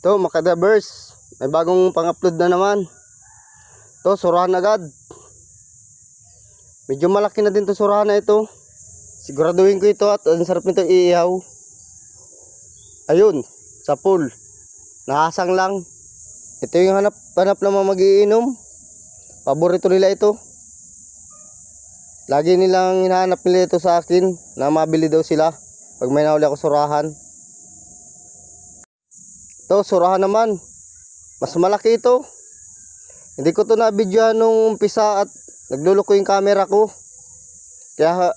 To mga kadabers, may bagong pang-upload na naman. To surahan agad. Medyo malaki na din to surahan na ito. Siguraduhin ko ito at ang sarap nito iihaw. Ayun, sa pool. Nahasang lang. Ito yung hanap ng mga magiinom. Paborito nila ito. Lagi nilang hinahanap nila ito sa akin na mabili daw sila pag may nahuli ako surahan. Ito, surahan naman. Mas malaki ito. Hindi ko ito na-videohan nung umpisa at naglulo ko yung camera ko. Kaya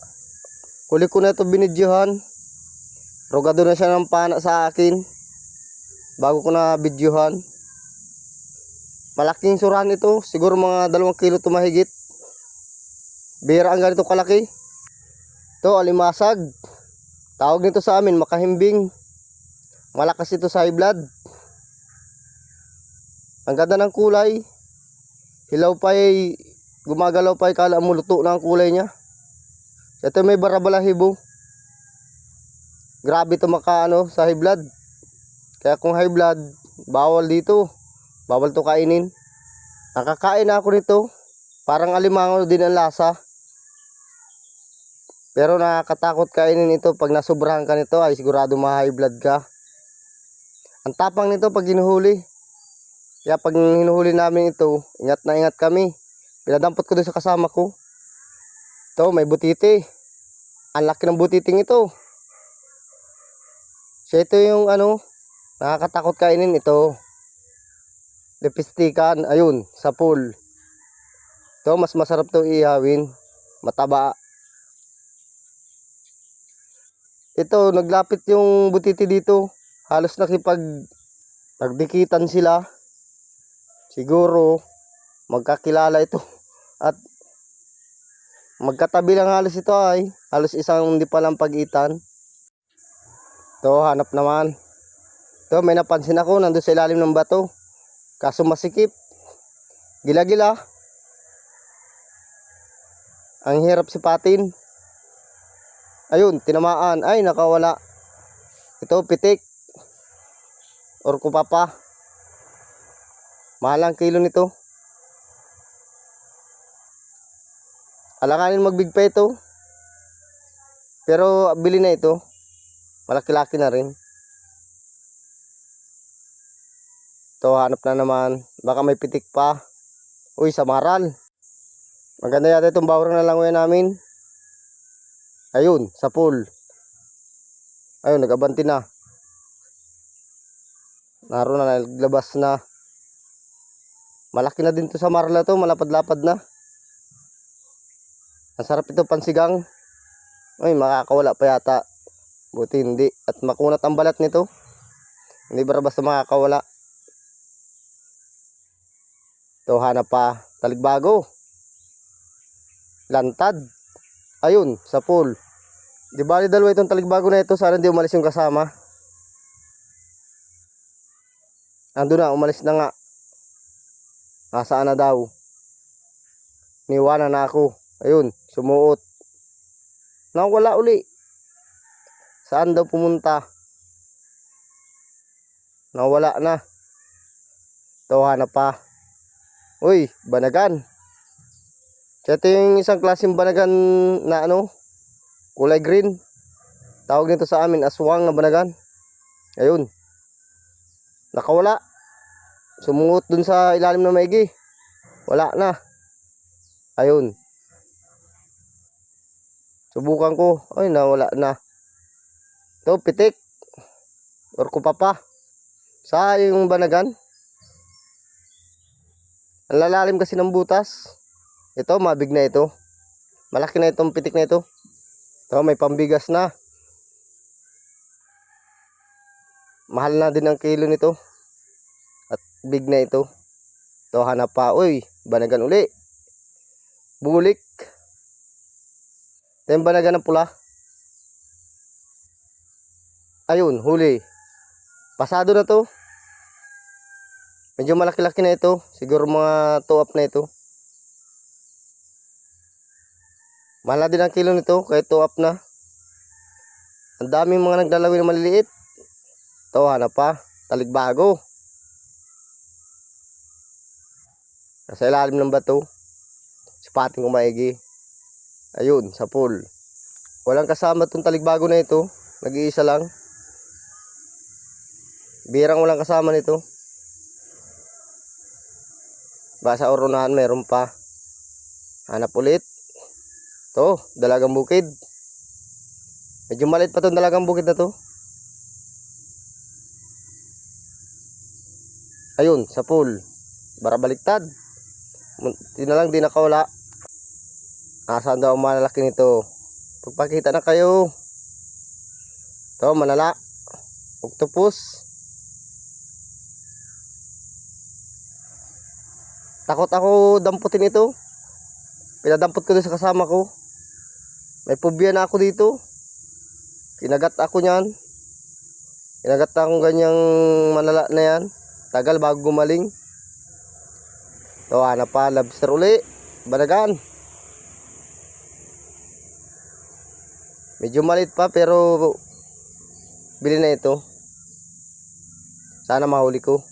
huli ko na ito binidyohan. Rogado na siya ng pana sa akin bago ko na videohan. Malaking surahan ito. Siguro mga 2 kilo ito mahigit. Bihira ang ganito kalaki. Ito, alimasag. Tawag nito sa amin, makahimbing. Malakas ito sa high blood. Ang ganda ng kulay. Hilaw pa ay gumagalaw pa ay kala mo luto na ang kulay niya. Ito may barabalahibo. Grabe ito sa high blood. Kaya kung high blood, bawal dito. Bawal to kainin. Nakakain na ako nito. Parang alimango din ang lasa. Pero nakakatakot kainin ito. Pag nasubrahan ka nito ay sigurado ma-high blood ka. Ang tapang nito pag hinuhuli. Kaya pag hinuhuli namin ito, ingat na ingat kami. Pinadampot ko doon sa kasama ko. Ito, may butiti. Ang laki ng butiting ito. So ito yung nakakatakot kainin ito. Lepistikan, ayun, sa pool. Ito, mas masarap ito ihawin. Mataba. Ito, naglapit yung butiti dito. Halos nagdikitan sila. Siguro magkakilala ito. At magkatabi lang halos ito ay. Halos isang hindi palang pagitan. Ito, hanap naman. Ito, may napansin ako. Nandun sa ilalim ng bato. Kaso masikip. Gila-gila. Ang hirap sipatin. Ayun, tinamaan. Ay, nakawala. Ito, pitik. Orko papa. Mahal ang kilo nito. Alanganin magbigpa ito. Pero bili na ito. Malaki-laki na rin. Ito, hanap na naman. Baka may pitik pa. Uy, samaral. Maganda yata itong bawrang na langoy namin. Ayun, sa pool. Ayun, nag-abanti na. Naroon na, naglabas na. Malaki na din to sa marla to, malapad-lapad na. Ang sarap ito pansigang. Ay, makakawala pa yata. Buti hindi. At makunat ang balat nito. Hindi ba basta makakawala. Ito, hanap pa. Taligbago. Lantad. Ayun, sa pool. Di bali dalawa itong taligbago na ito. Sana hindi umalis yung kasama. Ando na, umalis na nga. Nasaan na daw? Niwanan na ako. Ayun, sumuot. Nawala uli. Saan daw pumunta? Nawala na. Ito, hanap pa. Uy, banagan. Ito yung isang klaseng banagan na kulay green. Tawag nito sa amin, aswang na banagan. Ayun. Nakawala. Sumungot dun sa ilalim ng maigi. Wala na. Ayun. Subukan ko. Ay, nawala na. Ito, pitik. Orko papa. Sa yung banagan. Ang lalalim kasi ng butas. Ito, mabig na ito. Malaki na itong pitik na ito. Ito, may pambigas na. Mahal na din ang kilo nito. At big na ito. Ito, hanap pa. Uy, banagan uli. Bulik. Ito yung banagan ng pula. Ayun, huli. Pasado na to. Medyo malaki-laki na ito. Siguro mga 2 up na ito. Mahal din ang kilo nito. Kahit 2 up na. Ang daming mga naglalawin na maliliit. Ito, hanap pa. Taligbago. Nasa ilalim ng bato. Sipating ko maigi. Ayun, sa pool. Walang kasama itong taligbago na ito. Nag-iisa lang. Birang walang kasama nito. Basa oronahan meron pa. Hanap ulit. Ito, dalagang bukid. Medyo maliit pa itong dalagang bukid na to. Ayun, sa pool. Bara baliktad. Munti na lang, di nakawala. Nasaan daw ang malalaki nito? Pagpakita na kayo. Ito, manala. Octopus. Takot ako damputin ito. Pinadampot ko din sa kasama ko. May phobia na ako dito. Kinagat ako niyan. Kinagat akong ganyang manala na yan. Tagal bago gumaling. Tawa na pa, lobster uli. Banagan. Medyo malit pa pero bili na ito. Sana mahuli ko.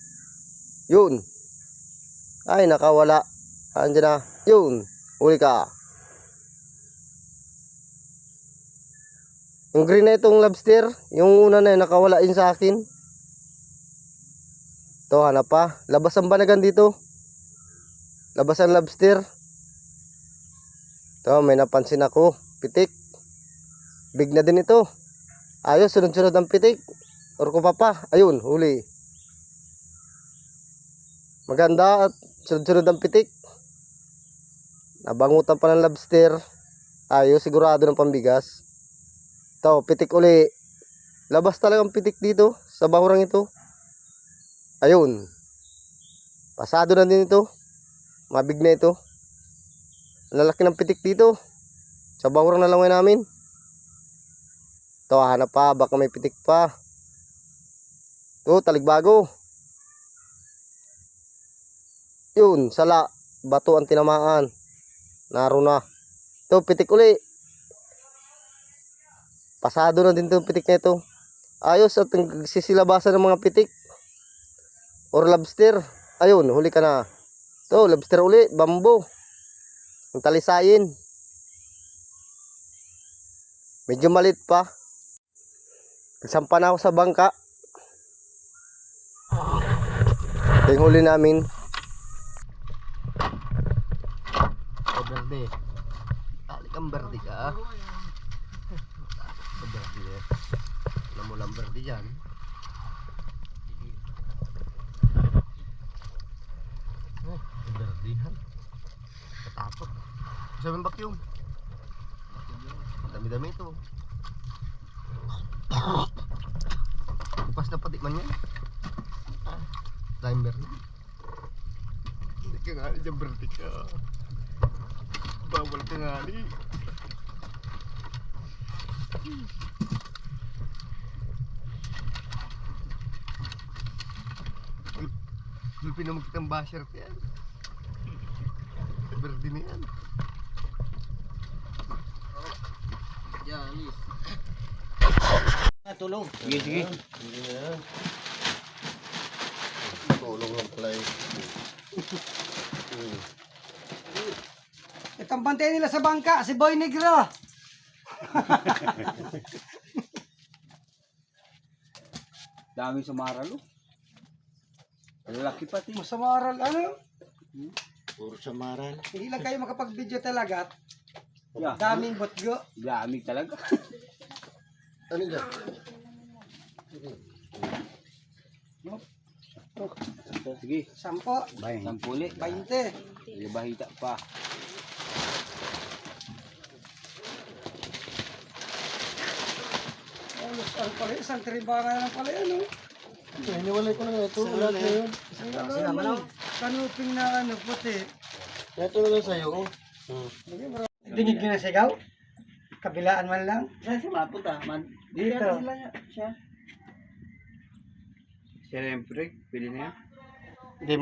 Yun. Ay, nakawala. Andiyan na. Yun. Huli ka. Yung green na itong lobster. Yung una na yun, nakawala yun sa akin. Ito, hanap pa. Labas ang banagan dito. Labas ang lobster. Ito, may napansin ako. Pitik. Big na din ito. Ayos, sunod-sunod ang pitik. Orko pa. Ayun, huli. Maganda at sunod-sunod ang pitik. Nabangutan pa ng lobster. Ayos, sigurado ng pambigas. Ito, pitik uli. Labas talagang pitik dito sa bahurang ito. Ayun. Pasado na din ito. Mabig na ito. Ang lalaki ng pitik dito. Sa bahurang na lang namin. Ito, hanap pa. Baka may pitik pa. Ito, taligbago. Yun, sala. Bato ang tinamaan. Naroon na. Ito, pitik uli. Pasado na din itong pitik na ito. Ayos at sisilabasan ng mga pitik. Or lobster. Ayun, huli ka na. Ito, lobster uli. Bambo. Ang talisayin. Medyo malit pa. Nagsampa na ako sa bangka. Ito yung huli namin. Berde. Talik ang berde ka. Berde. Alam mo lang berde dyan. Oh, berde yan. Katapot. Sabi ng vacuum. Dami-dami ito. Bukas na pati man yan. Dahil berde. Hindi ka nga dyan berde ka. Bawal ka nga ni. Gulpin na magkitang basher ka yan. Berde na yan. Yan, alis. Tulong. Sige, sige. Hindi na yan. Tulong lang pala eh. Itong bantay nila sa bangka, si Boy Negro. Daming sumaral, oh. Lalaki pati. Masamaral, ano? Puro samaran. Hindi lang kayo makapag-video talaga. Yeah. Daming botgo. Daming talaga. Ano dyan? Sige. 10, Sampuli. 20. Libahita pa. Ano pala, isang trimbangan na pala yan, oh. Hiniwalay ko na nga ito. Wala na yun. Kanuping na ano, puti. Ito na lang sa'yo. Dinig nyo na sigaw? Kabilaan man lang? Saan siya mapunta? Dito. Siyempre, pili na yan. Hindi,